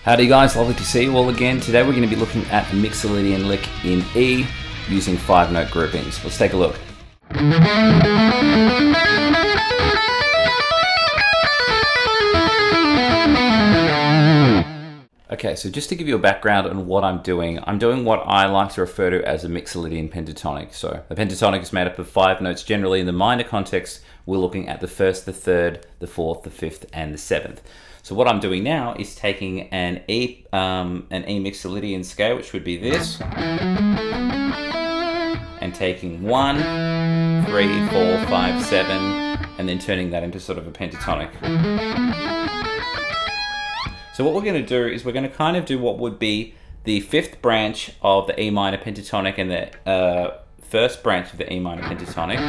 Howdy guys, lovely to see you all again. Today we're going to be looking at a Mixolydian lick in E using 5-note groupings. Let's take a look. Okay, so just to give you a background on what I'm doing what I like to refer to as a Mixolydian pentatonic. So a pentatonic is made up of 5 notes. Generally in the minor context, we're looking at the 1st, the 3rd, the 4th, the 5th, and the 7th. So what I'm doing now is taking an E Mixolydian scale, which would be this, and taking 1, 3, 4, 5, 7, and then turning that into sort of a pentatonic. So what we're going to do is we're going to kind of do what would be the 5th branch of the E minor pentatonic and the 1st branch of the E minor pentatonic.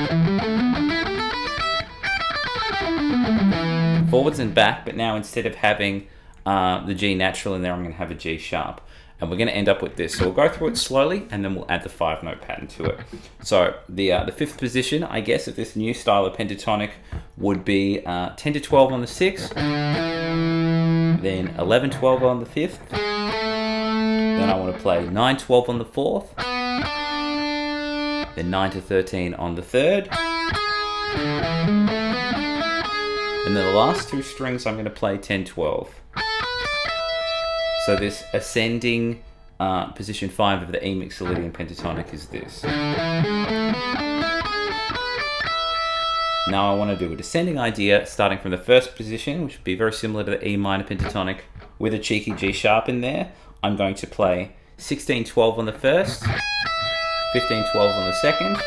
Forwards and back, but now instead of having the G natural in there, I'm going to have a G sharp. And we're going to end up with this. So we'll go through it slowly, and then we'll add the 5-note pattern to it. So the 5th position, I guess, of this new style of pentatonic would be 10 to 12 on the 6th, then 11, 12 on the 5th, then I want to play 9, 12 on the 4th, then 9 to 13 on the 3rd, and then the last 2 strings I'm going to play 10, 12. So this ascending position 5 of the E Mixolydian pentatonic is this. Now I want to do a descending idea starting from the 1st position, which would be very similar to the E minor pentatonic with a cheeky G sharp in there. I'm going to play 16, 12 on the 1st, 15, 12 on the 2nd,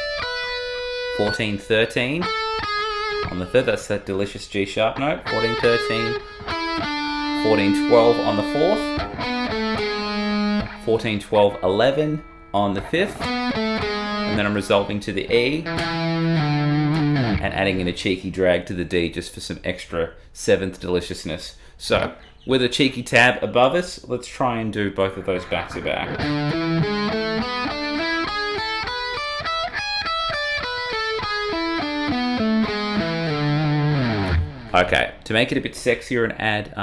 14, 13 on the 3rd, that's that delicious G sharp note, 14, 13, 14, 12 on the 4th, 14, 12, 11 on the 5th, and then I'm resolving to the E and adding in a cheeky drag to the D just for some extra 7th deliciousness. So with a cheeky tab above us, let's try and do both of those back to back. Okay, to make it a bit sexier and add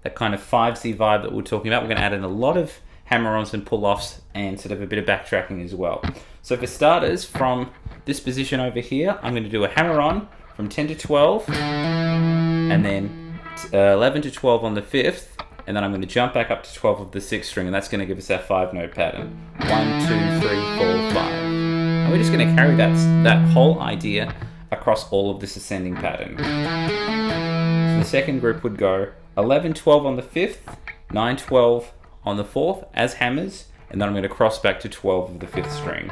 that kind of 5Z vibe that we're talking about, we're going to add in a lot of hammer-ons and pull-offs and sort of a bit of backtracking as well. So for starters, from this position over here, I'm going to do a hammer-on from 10 to 12, and then 11 to 12 on the 5th, and then I'm going to jump back up to 12 of the 6th string, and that's going to give us that 5-note pattern. 1, 2, 3, 4, 5. And we're just going to carry that whole idea across all of this ascending pattern. So the second group would go 11, 12 on the 5th, 9, 12 on the 4th as hammers, and then I'm going to cross back to 12 of the 5th string.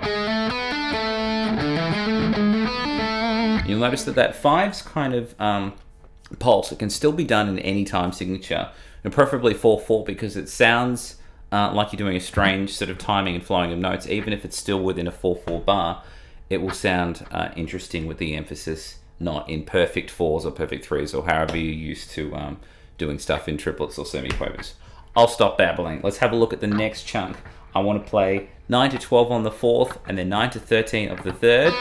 You'll notice that 5's kind of pulse. It can still be done in any time signature, and preferably 4/4 because it sounds like you're doing a strange sort of timing and flowing of notes. Even if it's still within a 4/4 bar, it will sound interesting with the emphasis not in perfect 4s or perfect 3s or however you're used to doing stuff in triplets or semiquavers. I'll stop babbling. Let's have a look at the next chunk. I want to play 9 to 12 on the 4th, and then 9 to 13 of the 3rd,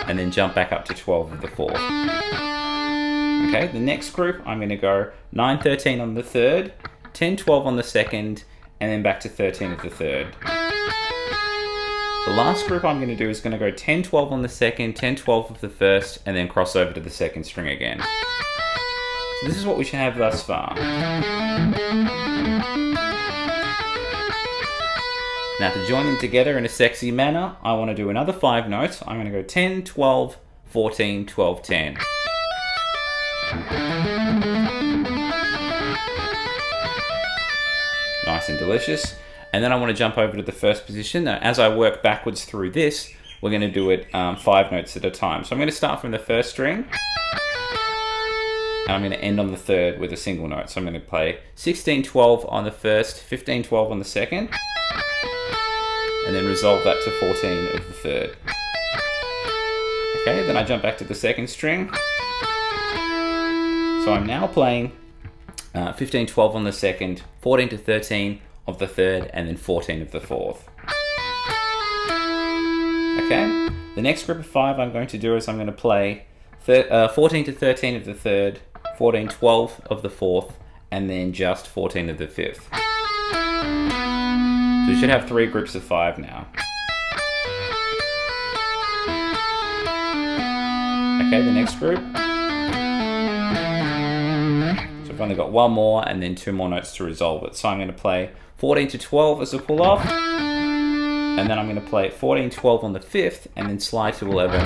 and then jump back up to 12 of the 4th. Okay, the next group, I'm going to go 9, 13 on the 3rd, 10, 12 on the 2nd, and then back to 13 of the 3rd. The last group I'm going to do is going to go 10, 12 on the 2nd, 10, 12 of the 1st, and then cross over to the 2nd string again. So this is what we should have thus far. Now to join them together in a sexy manner, I want to do another 5 notes. I'm going to go 10, 12, 14, 12, 10. Nice and delicious. And then I want to jump over to the 1st position. Now, as I work backwards through this, we're going to do it 5 notes at a time. So I'm going to start from the 1st string, and I'm going to end on the 3rd with a single note. So I'm going to play 16, 12 on the 1st, 15, 12 on the 2nd, and then resolve that to 14 of the 3rd. Okay, then I jump back to the 2nd string. So I'm now playing 15, 12 on the 2nd, 14 to 13 of the 3rd, and then 14 of the 4th. Okay, the next group of 5 I'm going to do is I'm going to play 14 to 13 of the 3rd, 14, 12 of the 4th, and then just 14 of the 5th. So we should have 3 groups of 5 now. Okay, the next group. So I've only got 1 more and then 2 more notes to resolve it. So I'm going to play 14 to 12 as a pull off, and then I'm going to play 14, 12 on the 5th, and then slide to 11.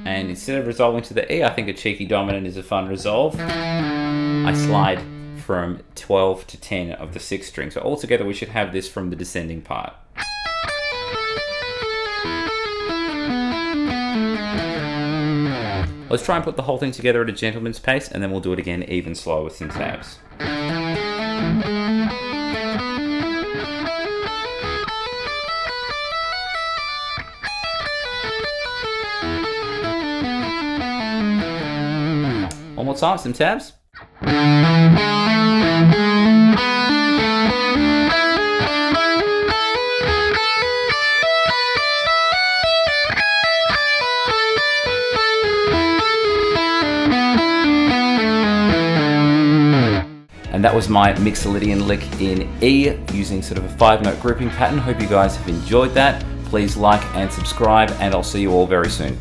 And instead of resolving to the E, I think a cheeky dominant is a fun resolve. I slide from 12 to 10 of the 6th string. So altogether we should have this from the descending part. Let's try and put the whole thing together at a gentleman's pace, and then we'll do it again even slower with some tabs. One more time, some tabs. And that was my Mixolydian lick in E using sort of a 5-note grouping pattern. Hope you guys have enjoyed that. Please like and subscribe, and I'll see you all very soon.